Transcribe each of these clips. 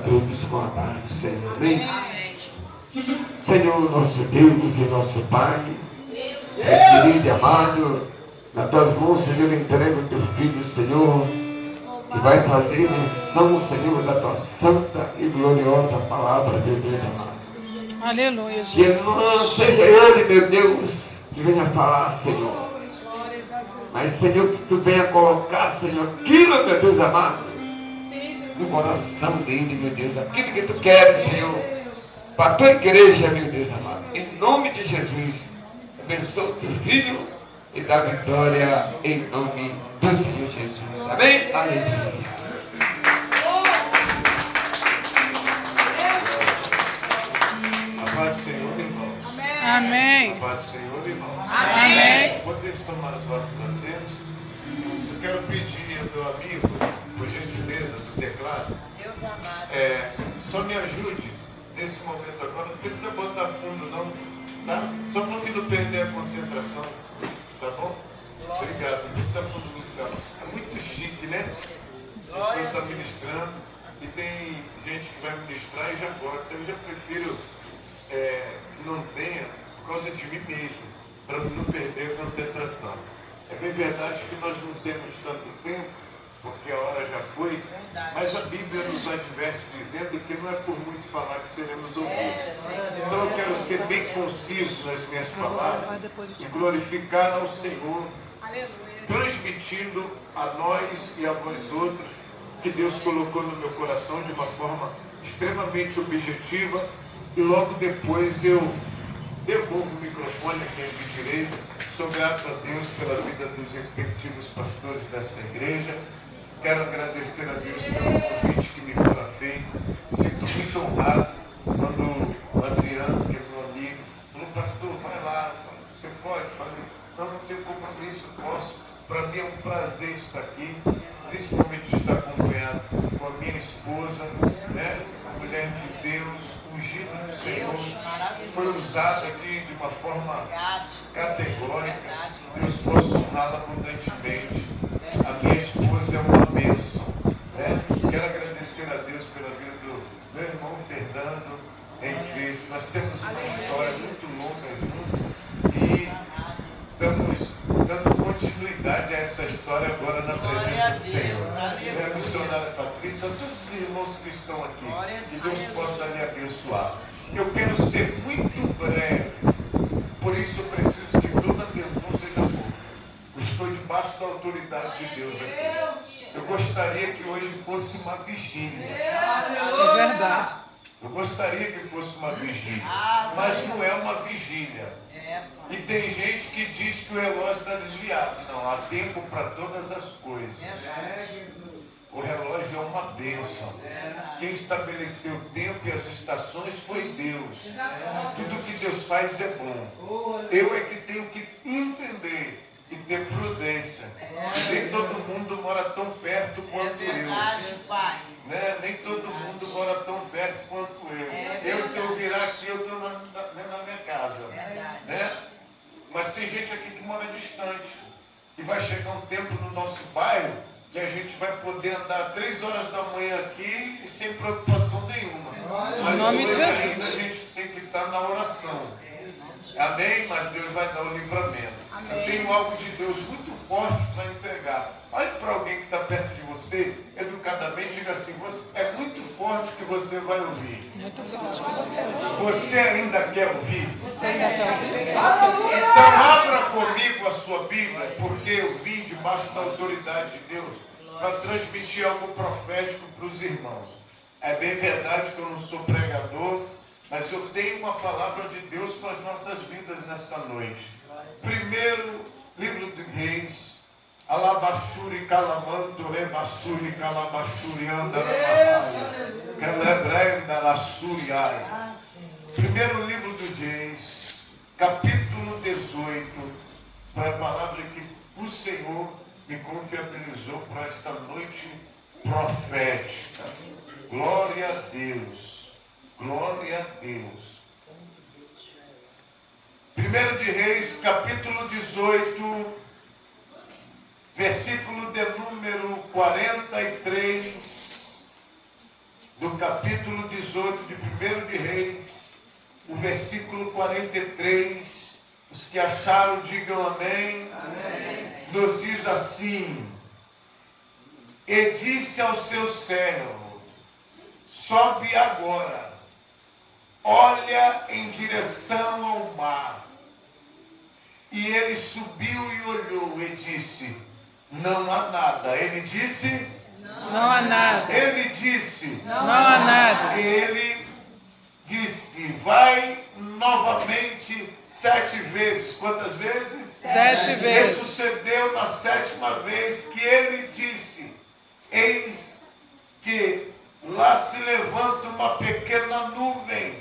todos com a paz do Senhor. Amém? Senhor, nosso Deus e nosso Pai, querido e amado, nas tuas mãos, Senhor, entrega o teu filho, Senhor, que vai fazer menção, Senhor, da tua santa e gloriosa palavra de Deus, amado. Aleluia, Jesus. Que seja Ele, meu Deus, que venha falar, Senhor. Mas, Senhor, que tu venha colocar, Senhor, aquilo, meu Deus amado, no coração dele, meu Deus, aquilo que tu queres, Senhor, para a tua igreja, meu Deus amado. Em nome de Jesus, abençoa o teu filho e dá vitória em nome do Senhor Jesus. Amém? Aleluia. A paz do Senhor, irmãos. Amém. A paz do Senhor, irmãos. Amém. Podeis tomar os vossos assentos. Eu quero pedir ao meu amigo, por gentileza, do teclado, só me ajude nesse momento agora. Não precisa botar fundo, não, tá? Só para mim não perder a concentração, tá bom? Obrigado. Não precisa fundo musical. É muito chique, né? A pessoa está ministrando e tem gente que vai ministrar e já gosta. Eu já prefiro que não tenha por causa de mim mesmo, para não perder a concentração. É bem verdade que nós não temos tanto tempo, porque a hora já foi, mas a Bíblia nos adverte dizendo que não é por muito falar que seremos ouvidos. Então eu quero ser bem conciso nas minhas palavras e glorificar ao Senhor, transmitindo a nós e a vós outros que Deus colocou no meu coração de uma forma extremamente objetiva, e logo depois eu devolvo o microfone a quem me direito. Sou grato a Deus pela vida dos respectivos pastores desta igreja. Quero agradecer a Deus pelo convite que me foi feito. Sinto muito honrado quando o Adriano, que é meu amigo, falou: pastor, vai lá, você pode? Falei: não tenho compromisso, posso. Para mim é um prazer estar aqui, principalmente estar acompanhado com a minha esposa, né? Mulher de Deus, ungida do Senhor, foi usada aqui de uma forma categórica. Deus possa honrá-la abundantemente. A minha esposa é uma bênção, né? Quero agradecer a Deus pela vida do meu irmão Fernando em Cristo. Nós temos uma história muito longa juntos e estamos dando continuidade a essa história agora na presença do Senhor. A missionária Patrícia, todos os irmãos que estão aqui, que Deus possa lhe abençoar. Eu quero ser muito breve, por isso eu preciso que toda atenção seja boa. Estou debaixo da autoridade de Deus aqui. Eu gostaria que hoje fosse uma vigília. É verdade. Eu gostaria que fosse uma vigília, mas não é uma vigília. E tem gente que diz que o relógio está desviado. Não, há tempo para todas as coisas. O relógio é uma bênção. Quem estabeleceu o tempo e as estações foi Deus. Tudo que Deus faz é bom. Eu é que tenho que entender e ter prudência. Nem todo mundo mora tão perto quanto eu. Né? Nem todo mundo mora tão perto quanto eu. Se eu virar aqui, eu estou na minha casa. Né? Mas tem gente aqui que mora distante. E vai chegar um tempo no nosso bairro que a gente vai poder andar 3 horas da manhã aqui e sem preocupação nenhuma. Mas em nome de ainda Jesus, a gente tem que estar na oração. Amém? Mas Deus vai dar o livramento. Eu tenho algo de Deus muito forte para entregar. Olhe para alguém que está perto de você, educadamente, diga assim: você, é muito forte o que você vai ouvir. muito forte que você ouviu. Você ainda quer ouvir? Você ainda quer ouvir? Então abra comigo a sua Bíblia, porque eu vim debaixo da autoridade de Deus para transmitir algo profético para os irmãos. É bem verdade que eu não sou pregador, mas eu tenho uma palavra de Deus para as nossas vidas nesta noite. Primeiro livro de Reis, Alabashuri Calamanto, Rebashuri Calabashuri Andarabahaya, Celebrenda Lassuriai. Primeiro livro de Reis, capítulo 18, foi a palavra que o Senhor me confiabilizou para esta noite profética. Glória a Deus. Glória a Deus. 1 de Reis, capítulo 18, versículo de número 43 no capítulo 18 de 1 de Reis, o versículo 43, os que acharam digam amém. Amém. Nos diz assim: e disse ao seu servo, sobe agora, olha em direção ao mar. E ele subiu e olhou e disse, não há nada. Ele disse, Não há nada. ele disse, Não há nada. ele disse, vai novamente 7 vezes. Quantas vezes? 7 E vezes. sucedeu na 7ª vez que ele disse, eis que lá se levanta uma pequena nuvem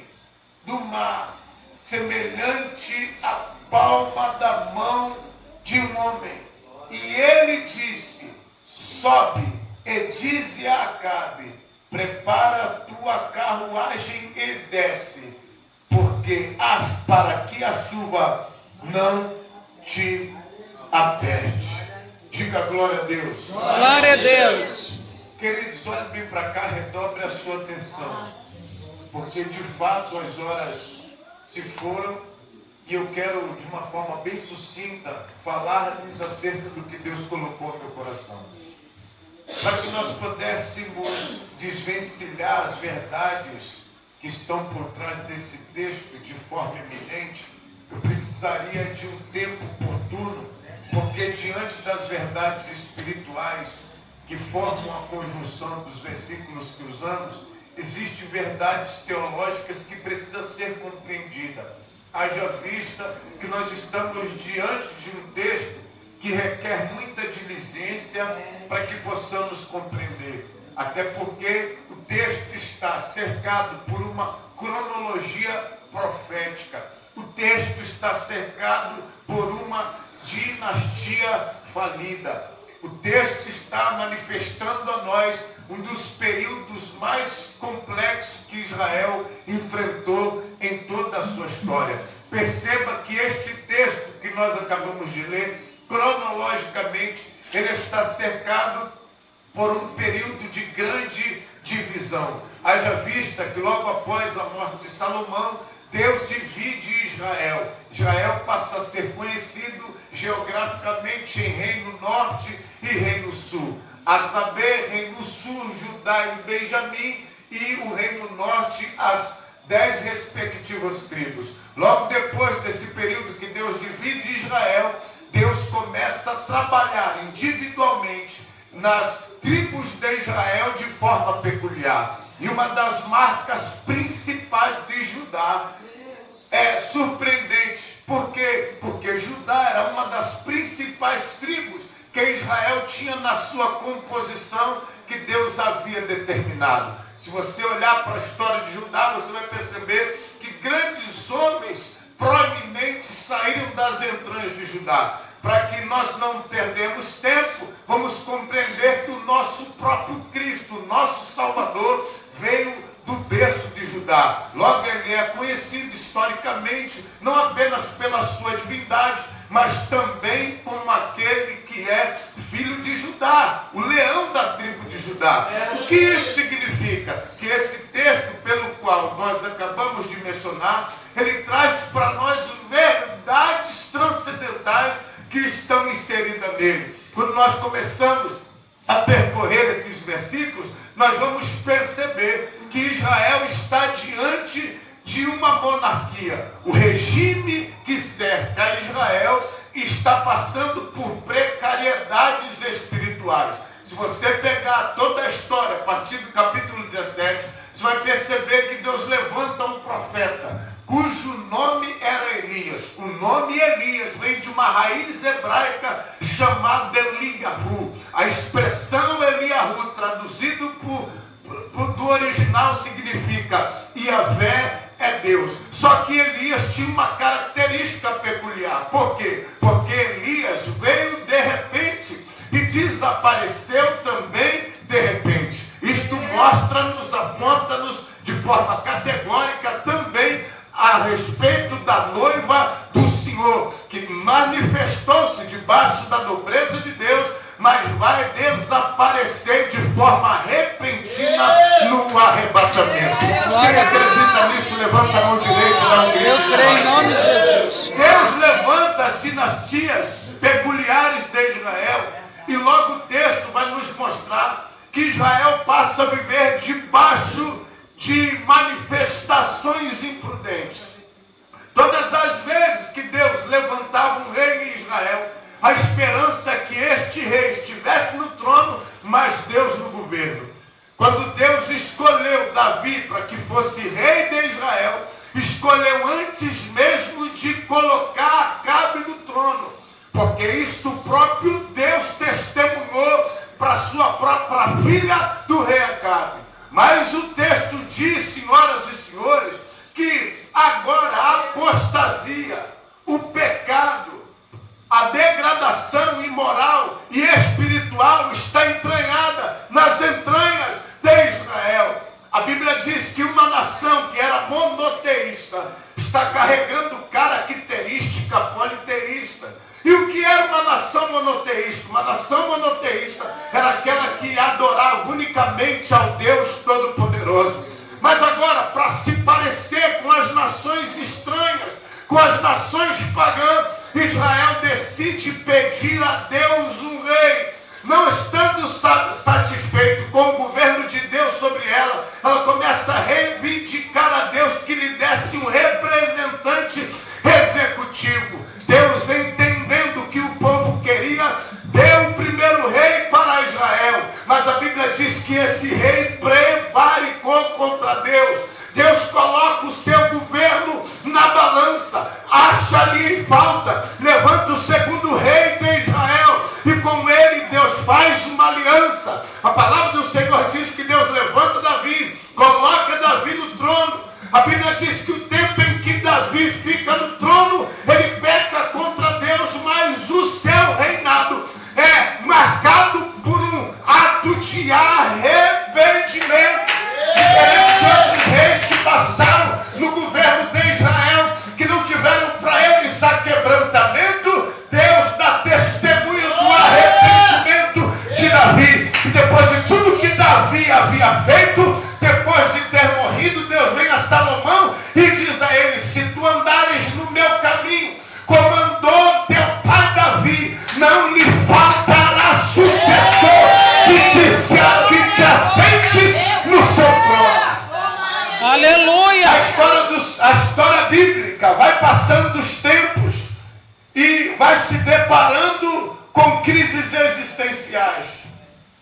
do mar, semelhante à palma da mão de um homem. E ele disse, sobe e dize a Acabe, prepara a tua carruagem e desce, porque para que a chuva não te aperte. Diga glória a Deus. Glória a Deus. Queridos, olhem bem para cá, redobre a sua atenção, porque de fato as horas se foram e eu quero de uma forma bem sucinta falar-lhes acerca do que Deus colocou no meu coração, para que nós pudéssemos desvencilhar as verdades que estão por trás desse texto de forma eminente. Eu precisaria de um tempo oportuno, porque diante das verdades espirituais que formam a conjunção dos versículos que usamos, existem verdades teológicas que precisam ser compreendidas. Haja vista que nós estamos diante de um texto que requer muita diligência para que possamos compreender. Até porque o texto está cercado por uma cronologia profética. O texto está cercado por uma dinastia falida. O texto está manifestando a nós um dos períodos mais complexos que Israel enfrentou em toda a sua história. Perceba que este texto que nós acabamos de ler, cronologicamente, ele está cercado por um período de grande divisão. Haja vista que logo após a morte de Salomão, Deus divide Israel. Israel passa a ser conhecido geograficamente em Reino Norte e Reino Sul. A saber, Reino Sul, Judá e Benjamim, e o Reino Norte, as 10 respectivas tribos. Logo depois desse período que Deus divide Israel, Deus começa a trabalhar individualmente nas tribos de Israel de forma peculiar. E uma das marcas principais de Judá é surpreendente. Por quê? Porque Judá era uma das principais tribos que Israel tinha na sua composição que Deus havia determinado. Se você olhar para a história de Judá, você vai perceber que grandes homens proeminentes saíram das entranhas de Judá. Para que nós não perdemos tempo, vamos compreender que o nosso próprio Cristo, o nosso Salvador, veio do berço de Judá. Logo, ele é conhecido historicamente, não apenas pela sua divindade, mas também como aquele que é filho de Judá, o leão da tribo de Judá. O que isso significa? Que esse texto pelo qual nós acabamos de mencionar, ele traz para nós verdades transcendentais que estão inseridas nele. Quando nós começamos a percorrer esses versículos, nós vamos perceber que Israel está diante de uma monarquia. O regime que cerca Israel está passando por precariedades espirituais. Se você pegar toda a história, a partir do capítulo 17, você vai perceber que Deus levanta um profeta, cujo nome era Elias. O nome Elias vem de uma raiz hebraica chamada Eliahu. A expressão Eliahu, traduzido do original, significa Yahvé é Deus. Só que Elias tinha uma característica peculiar. Por quê? Porque Elias veio de repente e desapareceu também de repente. Isto mostra-nos, aponta-nos de forma categórica também a respeito da noiva do Senhor, que manifestou-se debaixo da nobreza de Deus, mas vai desaparecer de forma repentina no arrebatamento. Glória a Quem Deus. acredita nisso, levanta a mão direita e dá um grito. Eu creio em nome de Jesus. Deus levanta as dinastias peculiares de Israel. E logo o texto vai nos mostrar que Israel passa a viver debaixo de manifestações imprudentes. Todas as vezes que Deus levantava um rei em Israel, a esperança é que este rei estivesse no trono, mas Deus no governo. Quando Deus escolheu Davi para que fosse rei de Israel, escolheu antes mesmo de colocar Acabe no trono, porque isto o próprio Deus testemunhou para sua própria filha do rei Acabe. Mas o texto diz, senhoras e senhores, que agora a apostasia, o pecado, a degradação imoral e espiritual está entranhada nas entranhas de Israel. A Bíblia diz que uma nação que era monoteísta está carregando característica politeísta. E o que era uma nação monoteísta? Uma nação monoteísta era aquela que adorava unicamente ao Deus Todo-Poderoso. Mas agora, para se parecer com as nações estranhas, com as nações pagãs, Israel decide pedir a Deus um rei. Não estando satisfeito com o governo de Deus sobre ela, ela começa a reivindicar a Deus que lhe desse um representante executivo. Deus, entendendo que o povo queria, deu o primeiro rei para Israel. Mas a Bíblia diz que esse rei prevaricou contra Deus. Deus coloca o seu governo na balança, acha ali em falta, levanta o segundo rei de Israel, e com ele Deus faz uma aliança. A palavra do Senhor diz que Deus levanta Davi, coloca Davi no trono. A Bíblia diz que o tempo em que Davi fica no trono, ele peca contra Deus, mas o seu reinado é marcado por um ato de arrependimento. Diferente de outros reis que passaram no governo de Israel, que não tiveram para eles quebrantamento, Deus dá testemunho do arrependimento de Davi. E depois de tudo que Davi havia feito, depois de ter morrido, Deus vem a Salomão e diz a ele: se tu andares no meu caminho, como andou teu pai Davi, não lhe faltará sucessor que te assente no seu trono. Aleluia! A história bíblica vai passando dos tempos e vai se deparando com crises existenciais.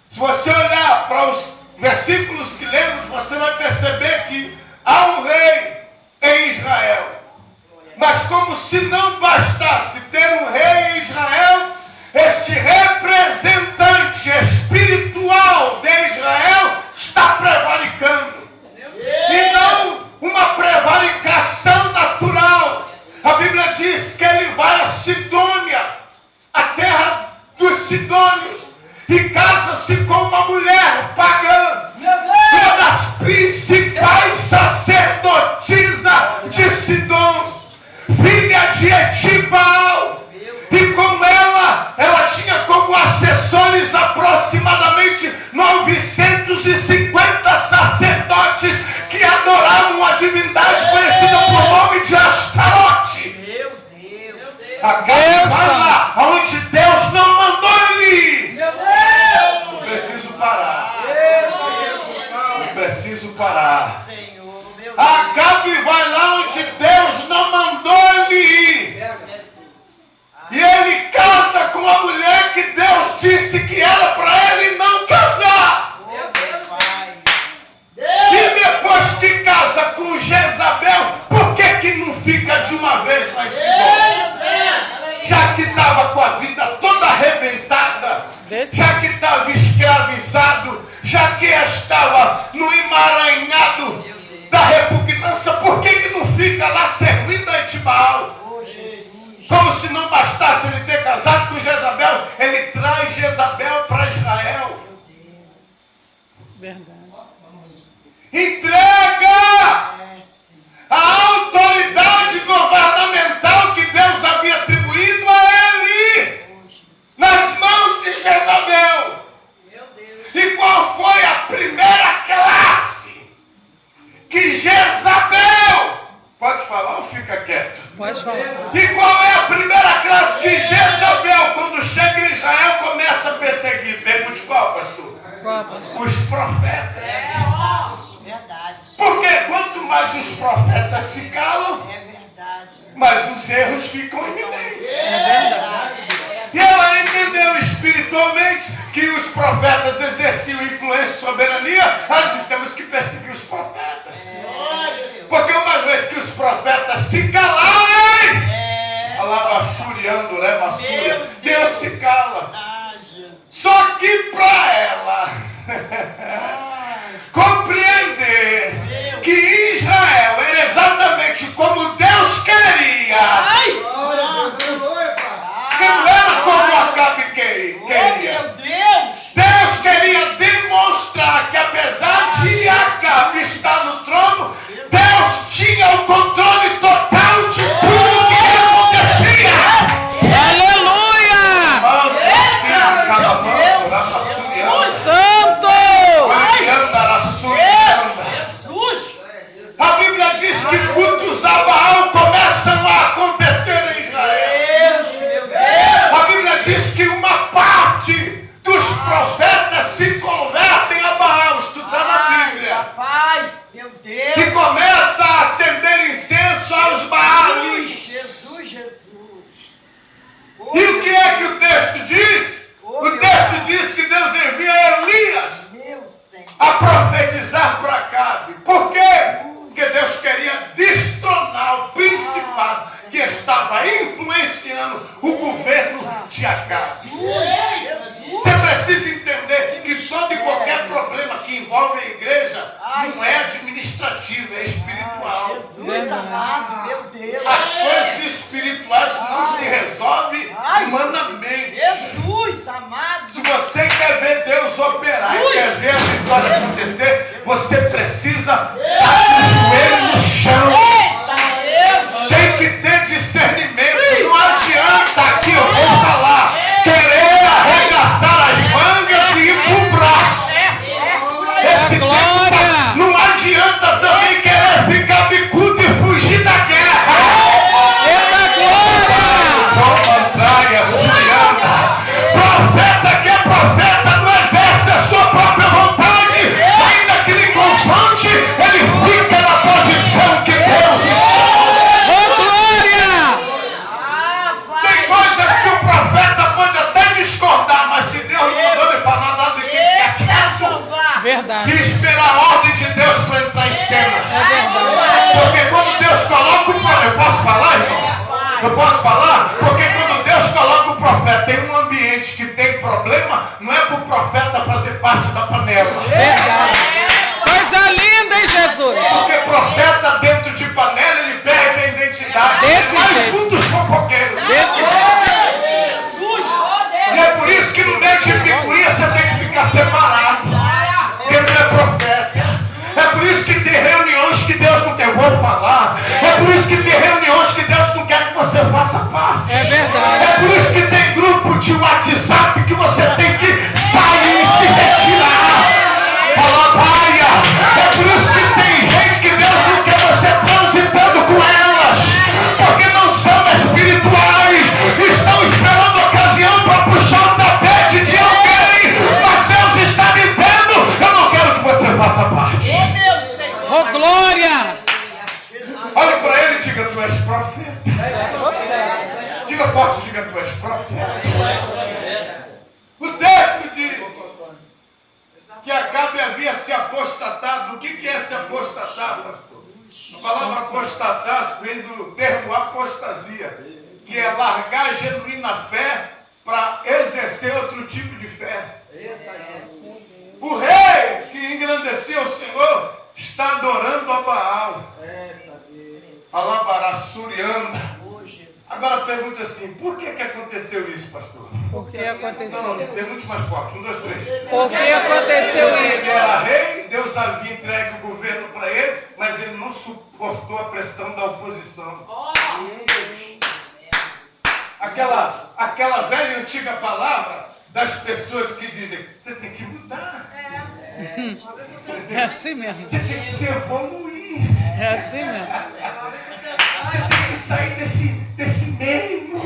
Se você olhar para os versículos que lemos, você vai perceber que há um rei em Israel. Mas como se não bastasse ter um rei em Israel, este representante espiritual de Israel está prevaricando. E não uma prevaricação natural. A Bíblia diz que ele vai a Sidônia, a terra dos sidônios, e casa-se com uma mulher pagã, uma das principais sacerdotisas de Sidom, filha de Etibal. E com ela tinha como assessores aproximadamente 950 sacerdotes que adoravam a divindade conhecida por nome de Astarote. Meu Deus. Acabe vai lá onde Deus não mandou ele ir. Meu Deus. Eu preciso parar. Eu preciso parar. Senhor, meu Deus. Acabe vai lá onde Deus não mandou ele ir. E ele casa com a mulher que Deus disse que era para ele não casar. Meu Deus, Pai. E depois que casa com Jezabel, por que não fica de uma vez lá em Sidom? Já que estava com a vida toda arrebentada, já que estava escravizado, já que estava no emaranhado da repugnância, por que não fica lá servindo a Etibal? Oh, Jesus. Como se não bastasse ele ter casado com Jezabel, ele traz Jezabel para Israel. Meu Deus. Verdade. Entrega É, Senhor. a autoridade governamental que Deus havia atribuído a ele Oh, Jesus. nas mãos de Jezabel. Meu Deus. E qual foi a primeira classe fica quieto. Pode falar. E qual é a primeira classe que Jezabel, quando chega em Israel, começa a perseguir? Pergunte qual, pastor? Qual, pastor? Os profetas. Verdade. Porque quanto mais os profetas se calam, É verdade. mais os erros ficam iminentes. É verdade. E ela entendeu espiritualmente que os profetas exerciam influência e soberania. Ela disse: temos que perseguir os profetas. Porque uma vez que os profetas se calarem, alabaçuriando, levassura, Deus se cala. Ah, Jesus. Só que para ela Ai, compreender que Israel era exatamente como Deus queria, ai, que não era como Acabe oh, queria. meu Deus. Deus queria demonstrar que apesar de Acabe estar no trono, Deus tinha o controle total de tudo que acontecia. Aleluia! Santo! Jesus. A Bíblia diz que cultos a Baal começam a acontecer em Israel. Deus, meu Deus. A Bíblia diz que uma parte dos profetas se convertem a Baal. Está na Ai, Bíblia. papai, meu Deus. E começa a acender incenso aos Baales. Jesus, Jesus. E o que é que o texto diz? O texto diz que Deus envia Elias Meu Senhor. a profetizar para Acabe. Por quê? Porque Deus queria destronar o principado que estava influenciando o governo de Acabe. Jesus. Você precisa entender que todo e qualquer problema que envolve a igreja não é administrativo, é espiritual. Jesus amado, meu Deus. As coisas espirituais não se resolvem humanamente. Jesus amado. Se você quer ver Deus operar e quer ver a vitória acontecer, você precisa dar o joelho no chão. Eita Deus. Tem que ter discernimento. Não adianta aqui eu vou falar, querer arregaçar as mangas e ir pro braço. Esse glória! não adianta também querer ficar bicudo e fugir da guerra. Eita glória! Profeta que é profeta não exerce a sua própria vontade. Ainda que lhe confronte, ele fica na posição que Deus está. Oh, glória! Tem coisas que o profeta pode até discordar, mas se Deus não mandou ele falar nada, ele tem que ficar quieto Verdade. e esperar a ordem de Deus para entrar em cena. É verdade. Porque quando Deus coloca o profeta, eu posso falar, irmão? Eu posso falar? Porque quando Deus coloca o profeta em um ambiente que tem problema, não é para o profeta fazer parte da panela. Verdade. Coisa linda, hein, Jesus? Porque profeta dentro de panela, ele perde a identidade. Desse Mais jeito. um dos fofoqueiros. Desse E é por isso que no meio de picuinha você tem que ficar separado. Porque não é profeta. É por isso que tem reuniões que Deus não quer. Eu vou falar. É por isso que tem reuniões que Deus não quer que você faça parte. É verdade. É por isso que tem grupo de WhatsApp que você tem que sair e se retirar. Fala, paia. É por isso que tem gente que Deus não quer você transitando com elas. Porque não são espirituais. Estão esperando a ocasião para puxar o tapete de alguém. Mas Deus está dizendo: eu não quero que você faça parte. Oh, glória! Olhe para ele e diga: tu és profeta. É Diga forte, diga: tu és profeta. O texto diz que Acabe havia se apostatado. O que é se apostatar, pastor? A palavra apostatar vem do termo apostasia, que é largar a genuína fé para exercer outro tipo de fé. O rei que engrandeceu o Senhor está adorando a Baal. Alabarassurianda. Agora pergunta assim: por que aconteceu isso, pastor? Por que aconteceu Não, isso? pergunte mais forte. 1, 2, 3. Por que aconteceu Ele isso? era rei, Deus havia entregue o governo para ele, mas ele não suportou a pressão da oposição. Aquela velha e antiga palavra das pessoas que dizem: você tem que mudar. É assim mesmo. Você tem que se evoluir. É assim mesmo. Você tem sair desse meio.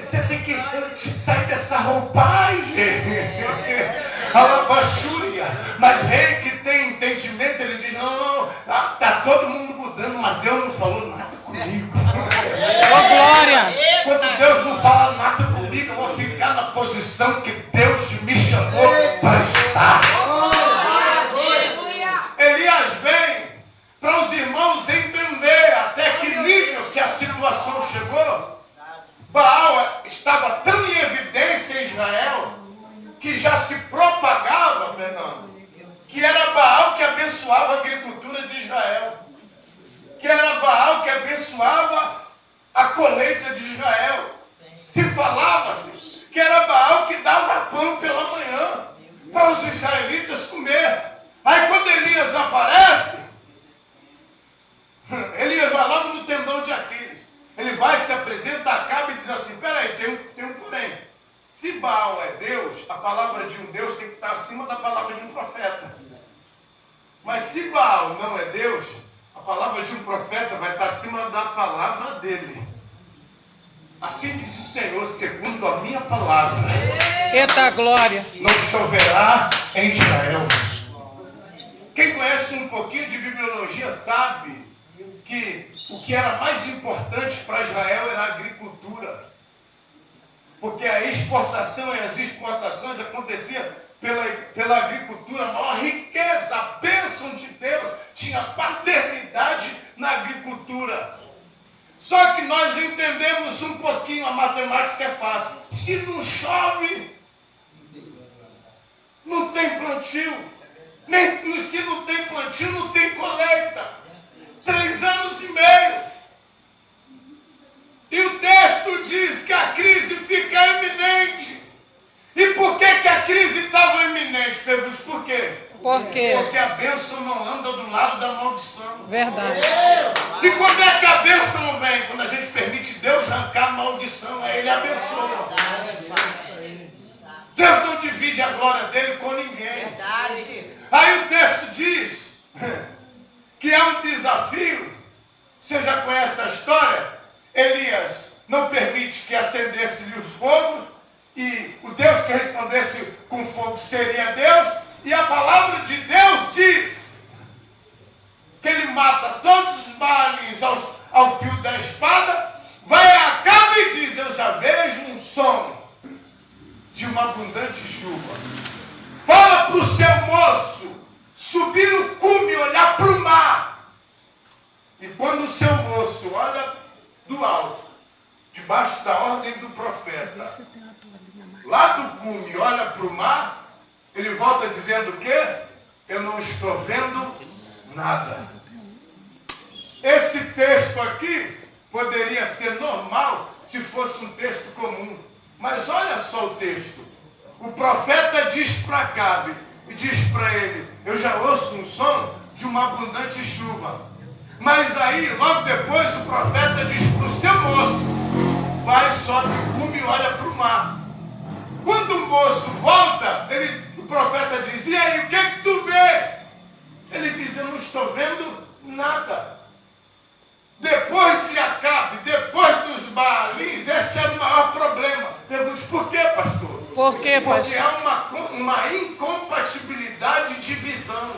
Você tem que sair dessa roupagem. A lavachúria. Mas rei que tem entendimento, ele diz, não, tá todo mundo mudando, mas Deus não falou nada comigo. Ô, glória! Quando Deus não fala nada comigo, eu vou ficar na posição que Deus me chamou para estar. Elias vem para os irmãos entender até que nível que a situação chegou. Baal estava tão em evidência em Israel que já se propagava, Fernando, que era Baal que abençoava a agricultura de Israel, que era Baal que abençoava a colheita de Israel. Se falava-se que era Baal que dava pão pela manhã para os israelitas comer. Aí quando Elias aparece, Elias vai logo no tendão de Aquiles. Ele vai, se apresenta, acaba e diz assim, peraí, tem um porém. Se Baal é Deus, a palavra de um Deus tem que estar acima da palavra de um profeta. Mas se Baal não é Deus, a palavra de um profeta vai estar acima da palavra dele. Assim diz o Senhor, segundo a minha palavra. Eita glória! Não choverá em Israel. Quem conhece um pouquinho de bibliologia sabe que o que era mais importante para Israel era a agricultura. Porque a exportação e as exportações aconteciam pela agricultura, a maior riqueza, a bênção de Deus, tinha paternidade na agricultura. Só que nós entendemos um pouquinho, a matemática é fácil. Se não chove, não tem plantio. Se não tem plantio, não tem colheita. 3 anos e meio. E o texto diz que a crise fica iminente. E por que a crise estava iminente? Pergunto, por quê? Por quê? Porque a bênção não anda do lado da maldição. Verdade. E quando é que a bênção vem? Quando a gente permite Deus arrancar a maldição, aí Ele abençoa. Deus não divide a glória dele com ninguém. Aí o texto diz que é um desafio. Você já conhece a história? Elias não permite que acendesse-lhe os fogos, e o Deus que respondesse com fogo seria Deus, e a palavra de Deus diz que ele mata todos os Baalins ao fio da espada, vai a Acabe e diz, eu já vejo um som de uma abundante chuva. Fala para o seu moço subir no cume e olhar para o mar. E quando o seu moço olha do alto, debaixo da ordem do profeta, lá do cume olha para o mar, ele volta dizendo o quê? Eu não estou vendo nada. Esse texto aqui poderia ser normal se fosse um texto comum. Mas olha só o texto. O profeta diz para Acabe e diz para ele, eu já ouço um som de uma abundante chuva. Mas aí, logo depois, o profeta diz para o seu moço, vai, sobe o cume e olha para o mar. Quando o moço volta, o profeta diz, e aí, o que é que tu vê? Ele diz, eu não estou vendo nada. Depois de Acabe, depois dos Baalins, este era o maior problema. Pergunte, por quê, pastor? Por quê, pastor? Porque há uma incompatibilidade de visão.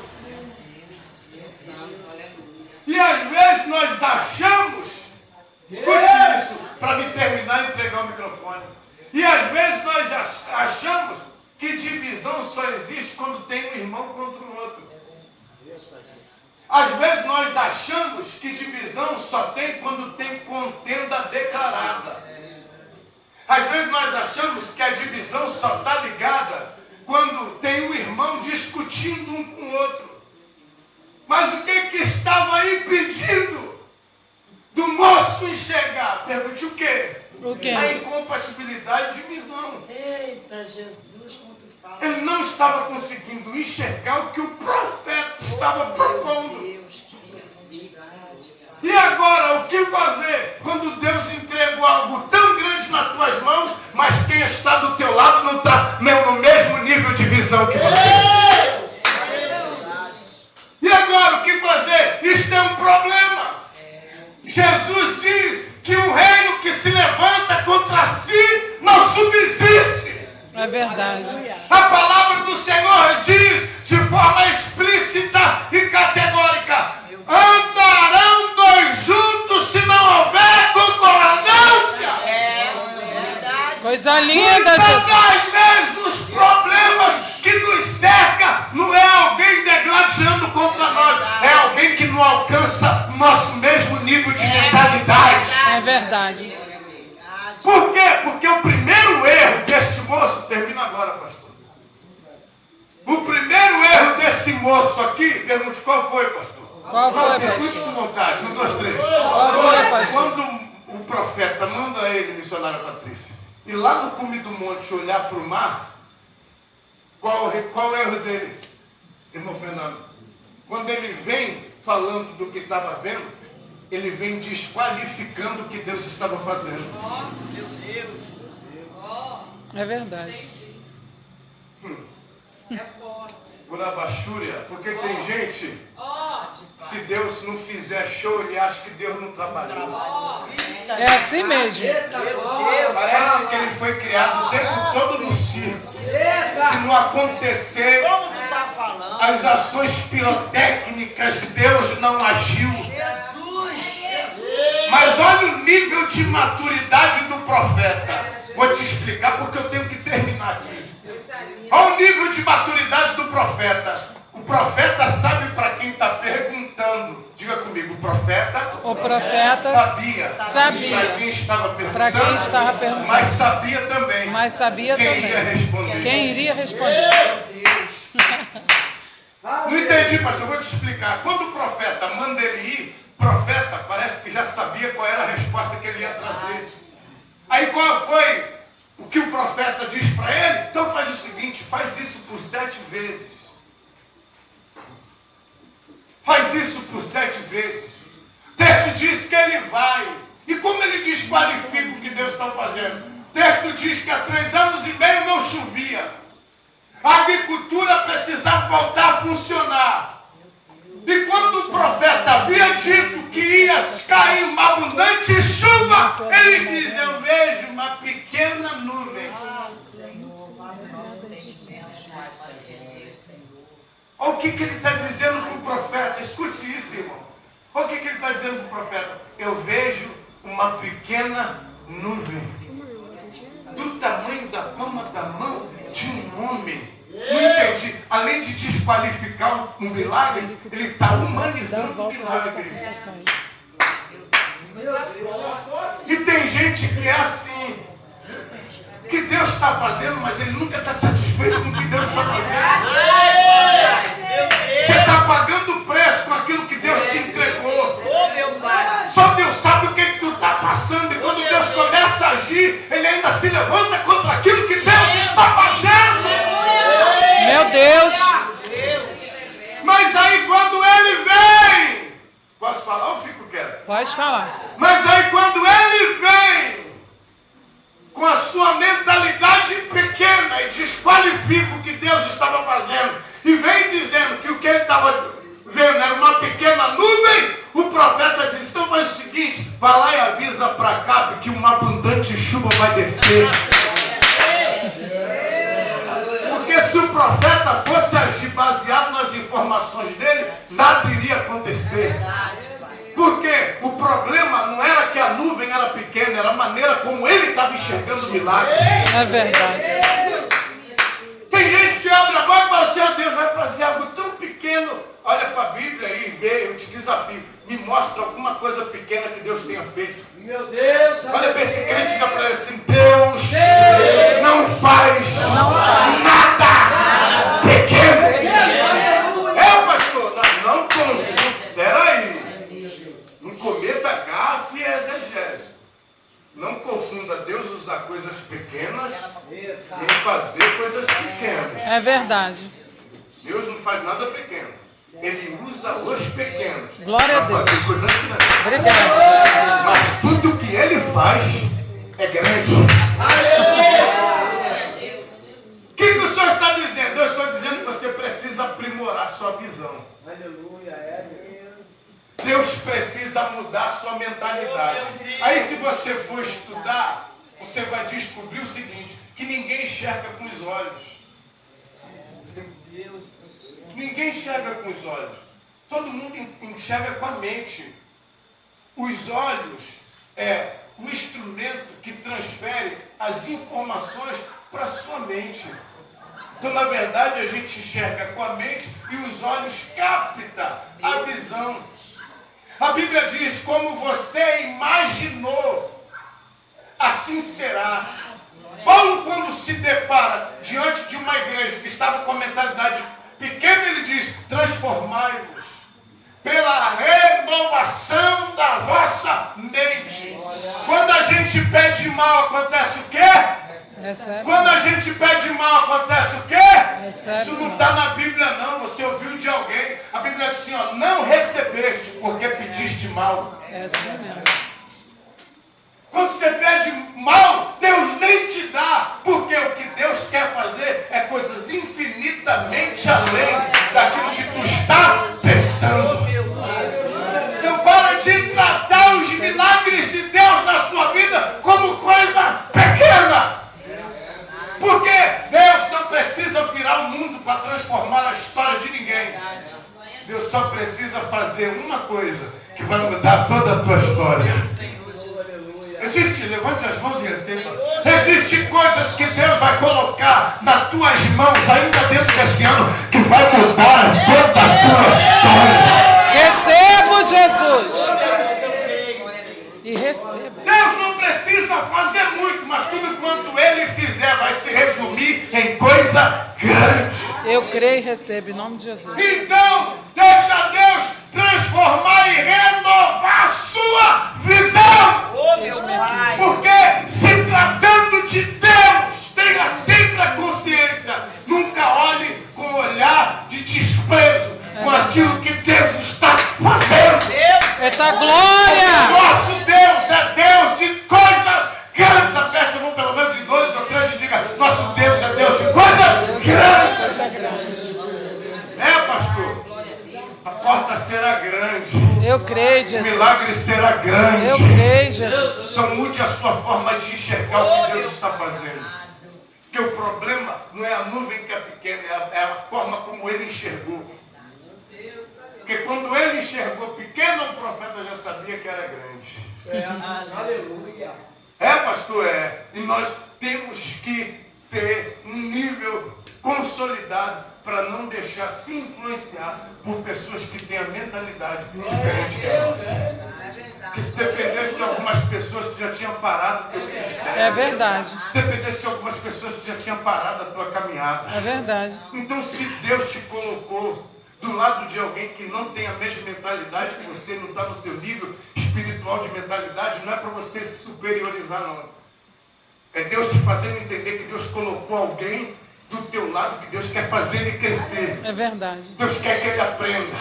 E às vezes nós achamos, escute isso, para me terminar e entregar o microfone. E às vezes nós achamos que divisão só existe quando tem um irmão contra o outro. Às vezes nós achamos que divisão só tem quando tem contenda declarada. Às vezes nós achamos que a divisão só está ligada quando tem um irmão discutindo um com o outro. Mas o que estava impedindo do moço enxergar? Pergunte o quê? O quê? A incompatibilidade de visão. Eita, Jesus, como tu fala. Ele não estava conseguindo enxergar o que o profeta estava propondo. Deus, que felicidade. E agora, o que fazer quando Deus entregou algo tão grande nas tuas mãos, mas quem está do teu lado não está no mesmo nível de visão que você? E agora, o que fazer? Isto é um problema. Jesus verdade. A palavra do Senhor diz de forma explícita e categórica: andarão dois juntos se não houver concordância. Coisa linda, Muitas Jesus. das vezes os problemas que nos cercam não é alguém degladiando contra nós, é alguém que não alcança nosso mesmo nível de mentalidade. É verdade. Por quê? Porque o primeiro erro deste moço, termina agora, pastor. O primeiro erro desse moço aqui, pergunte qual foi, pastor? Qual foi, Pergunte pastor? com vontade, 1, 2, 3. Qual foi, pastor? Quando o profeta manda ele, missionária Patrícia, ir lá no cume do monte olhar para o mar, qual é o erro dele, irmão Fernando? Quando ele vem falando do que estava vendo, ele vem desqualificando o que Deus estava fazendo. É verdade. É forte. Urabachúria, porque tem gente, se Deus não fizer show, ele acha que Deus não trabalhou. É assim mesmo. Parece que ele foi criado o tempo todo no circo. Se não acontecer Como tu tá falando? as ações pirotécnicas, Deus não agiu. Jesus! Mas olha o nível de maturidade do profeta. Vou te explicar porque eu tenho que terminar aqui. Olha o nível de maturidade do profeta. O profeta sabe para quem está perguntando. Diga comigo, o profeta sabia para quem estava perguntando, mas sabia também quem ia responder. Quem iria responder? Não entendi, pastor, vou te explicar. Quando o profeta manda ele ir, o profeta parece que já sabia qual era a resposta que ele ia trazer. Aí qual foi o que o profeta diz para ele? Então faz o seguinte, faz isso por 7 vezes. Faz isso por 7 vezes. O texto diz que ele vai. E como ele desqualifica o que Deus está fazendo? O texto diz que há 3 anos e meio não chovia. A agricultura precisava voltar a funcionar. E quando o profeta havia dito que ia cair uma abundante chuva, ele diz, eu vejo uma pequena nuvem. Olha o que ele está dizendo para o profeta. Escute isso, irmão. Olha o que ele está dizendo para o profeta. Eu vejo uma pequena nuvem do tamanho da palma da mão de um homem. Não entendi. Além de desqualificar um milagre, ele está humanizando o milagre. E tem gente que é assim, que Deus está fazendo, mas ele nunca está satisfeito com o que Deus está fazendo. Você está pagando o preço com aquilo que Deus te entregou. Só Deus sabe o que tu está passando. E quando Deus começa a agir, ele ainda se levanta contra aquilo que Deus está fazendo. Meu Deus. Mas aí quando ele vem, posso falar ou fico quieto? Pode falar. Mas aí quando ele vem com a sua mentalidade pequena e desqualifica o que Deus estava fazendo e vem dizendo que o que ele estava vendo era uma pequena nuvem, o profeta diz, então faz o seguinte, vai lá e avisa para Acabe que uma abundante chuva vai descer. Porque se o profeta fosse agir baseado nas informações dele, nada iria acontecer. Porque o problema não era que a nuvem era pequena, era a maneira como ele estava enxergando o milagre. É verdade. Tem gente que abre a boca e fala assim, oh, Deus vai fazer algo tão pequeno. Olha para a Bíblia aí e vê, eu te desafio. Me mostra alguma coisa pequena que Deus tenha feito. Meu Deus! Olha para esse crente e diga para ele assim, Deus não faz nada pequeno. Pastor, não confunda. Peraí. Não cometa gafe e exegese. Não confunda Deus usar coisas pequenas em fazer coisas pequenas. É verdade. Deus não faz nada pequeno. Ele usa os pequenos. Glória a para Deus. fazer coisas grandes. Obrigado. Mas tudo que ele faz é grande. O que o Senhor está dizendo? Eu estou dizendo que você precisa aprimorar sua visão. Deus precisa mudar sua mentalidade. Aí se você for estudar, você vai descobrir o seguinte, que ninguém enxerga com os olhos. Ninguém enxerga com os olhos. Todo mundo enxerga com a mente. Os olhos é o instrumento que transfere as informações para a sua mente. Então, na verdade, a gente enxerga com a mente e os olhos captam a visão. A Bíblia diz, como você imaginou, assim será. Paulo, quando se depara diante de uma igreja que estava com a mentalidade pequena, ele diz, transformai-vos pela renovação da vossa mente. Quando a gente pede mal, acontece o quê? Recebe. Quando a gente pede mal, acontece o quê? Recebe. Isso não está na Bíblia, não. Você ouviu de alguém. A Bíblia diz assim, ó, não recebeste porque pediste mal. É assim mesmo. Quando você pede mal, Deus nem te dá, porque o que Deus quer fazer é coisas infinitamente além daquilo que tu está pensando. Então para de tratar os milagres de Deus na sua vida como coisa pequena. Porque Deus não precisa virar o mundo para transformar a história de ninguém. Deus só precisa fazer uma coisa que vai mudar toda a tua história. Levante as mãos e receba. Existem coisas que Deus vai colocar nas tuas mãos ainda dentro desse ano que vai mudar toda a tua história. Recebo, Jesus. E recebo. Deus não precisa fazer muito, mas tudo quanto Ele fizer vai se resumir em coisa grande. Eu creio e recebo, em nome de Jesus. Então, deixa Deus transformar e renovar a sua visão. Porque se tratando de Deus, tenha sempre a consciência. Nunca olhe com um olhar de desprezo com aquilo que Deus está fazendo. Eita glória! Nosso Deus é Deus de coisas grandes. Aperte a mão pelo menos de 2 ou 3 e diga, nosso Deus é Deus de coisas grandes. É, pastor? A porta será grande. Eu creio, O Jesus. milagre será grande. Eu creio, Jesus. Só mude a sua forma de enxergar o que Deus está fazendo. Porque o problema não é a nuvem que é pequena, é a forma como ele enxergou. Porque quando ele enxergou pequeno, o profeta já sabia que era grande. Aleluia. É, pastor, é. E nós temos que ter um nível consolidado para não deixar se influenciar por pessoas que têm a mentalidade diferente da nossa. Que se dependesse de algumas pessoas que já tinham parado o teu ministério. É verdade. Se dependesse de algumas pessoas que já tinham parado a tua caminhada. É verdade. Então, se Deus te colocou do lado de alguém que não tem a mesma mentalidade que você, não está no teu nível espiritual de mentalidade, não é para você se superiorizar, não. É Deus te fazendo entender que Deus colocou alguém do teu lado, que Deus quer fazer ele crescer. É verdade. Deus quer que ele aprenda.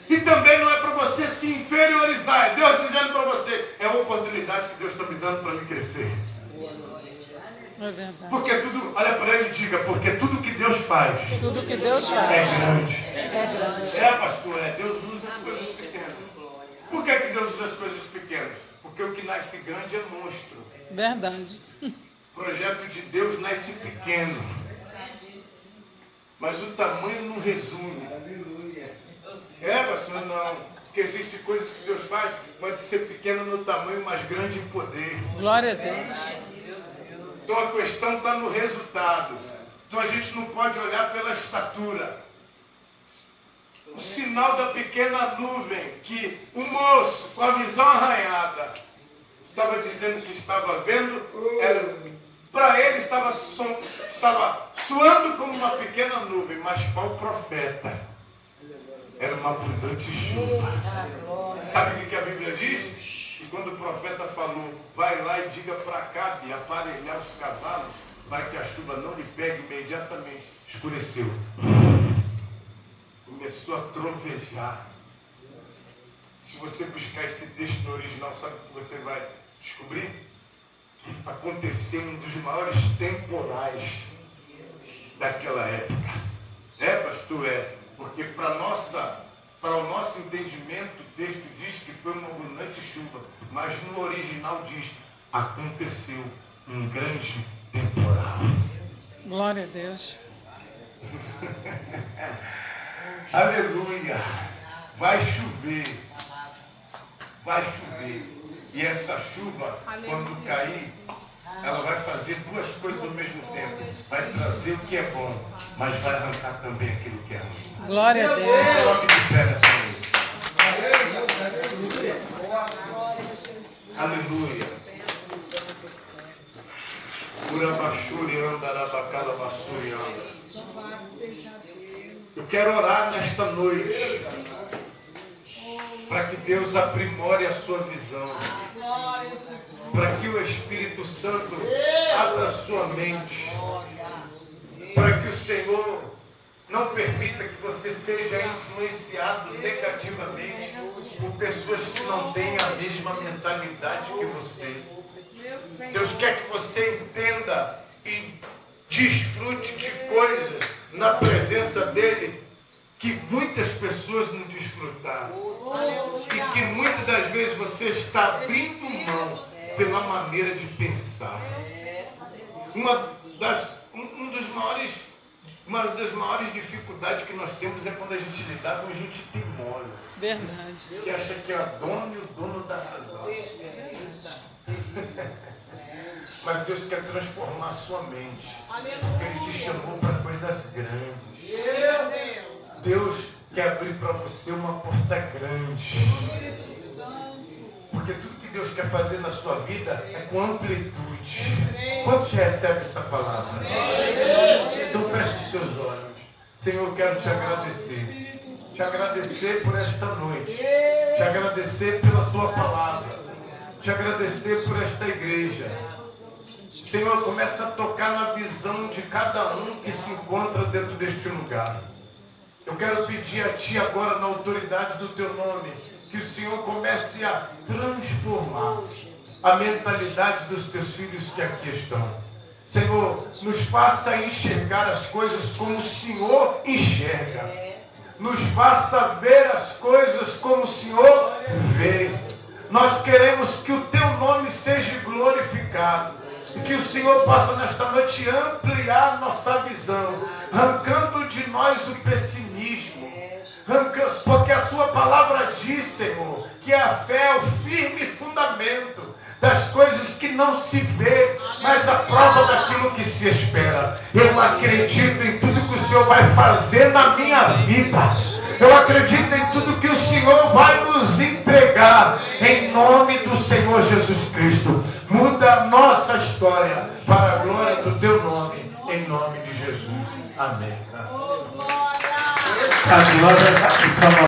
E também não é para você se inferiorizar. É Deus dizendo para você, é a oportunidade que Deus está me dando para me crescer. É verdade. Porque tudo, olha para ele e diga, porque tudo que Deus faz Tudo que Deus é faz grande. é grande. É, pastor, Deus usa as coisas pequenas. Por que Deus usa as coisas pequenas? Porque o que nasce grande é monstro. Verdade. O projeto de Deus nasce pequeno. Mas o tamanho não resume. É, pastor, não. Porque existem coisas que Deus faz, pode ser pequeno no tamanho, mas grande em poder. Glória a Deus. Então a questão está no resultado. Então a gente não pode olhar pela estatura. O sinal da pequena nuvem que o moço, com a visão arranhada, estava dizendo que estava vendo, para ele estava suando como uma pequena nuvem, mas para o profeta era uma abundante chuva. Sabe o que a Bíblia diz? Que quando o profeta falou, vai lá e diga para Acabe aparelhar os cavalos, para que a chuva não lhe pegue, imediatamente escureceu. Começou a trovejar. Se você buscar esse texto no original, sabe o que você vai descobrir? Que aconteceu um dos maiores temporais daquela época. É, pastor, porque para o nosso entendimento, o texto diz que foi uma abundante chuva, mas no original diz, aconteceu um grande temporal. Glória a Deus. Aleluia. Vai chover. Vai chover. E essa chuva, quando cair, ela vai fazer duas coisas ao mesmo tempo. Vai trazer o que é bom, mas vai arrancar também aquilo que é ruim. Glória a Deus. Coloque de pé nessa noite. Aleluia. Eu quero orar nesta noite para que Deus aprimore a sua visão, para que o Espírito Santo abra a sua mente, para que o Senhor não permita que você seja influenciado negativamente por pessoas que não têm a mesma mentalidade que você. Deus quer que você entenda e desfrute de coisas na presença dEle que muitas pessoas não desfrutaram. E que muitas das vezes você está abrindo mão pela maneira de pensar. Uma das maiores dificuldades que nós temos é quando a gente lidar com gente teimosa. Verdade. Que acha que é a dona e o dono da razão. Mas Deus quer transformar a sua mente. Porque Ele te chamou para coisas grandes. Deus quer abrir para você uma porta grande. Porque tudo que Deus quer fazer na sua vida é com amplitude. Quantos recebem essa palavra? Então feche os seus olhos. Senhor, eu quero te agradecer. Te agradecer por esta noite. Te agradecer pela tua palavra. Te agradecer por esta igreja. Senhor, começa a tocar na visão de cada um que se encontra dentro deste lugar. Eu quero pedir a Ti agora, na autoridade do Teu nome, que o Senhor comece a transformar a mentalidade dos Teus filhos que aqui estão. Senhor, nos faça enxergar as coisas como o Senhor enxerga. Nos faça ver as coisas como o Senhor vê. Nós queremos que o Teu nome seja glorificado. E que o Senhor possa nesta noite ampliar nossa visão, arrancando de nós o pessimismo, porque a Tua palavra diz, Senhor, que a fé é o firme fundamento das coisas que não se vê, mas a prova daquilo que se espera. Eu acredito em tudo que o Senhor vai fazer na minha vida. Eu acredito em tudo que o Senhor vai nos entregar, em nome do Senhor Jesus Cristo. Muda a nossa história para a glória do Teu nome, em nome de Jesus. Amém.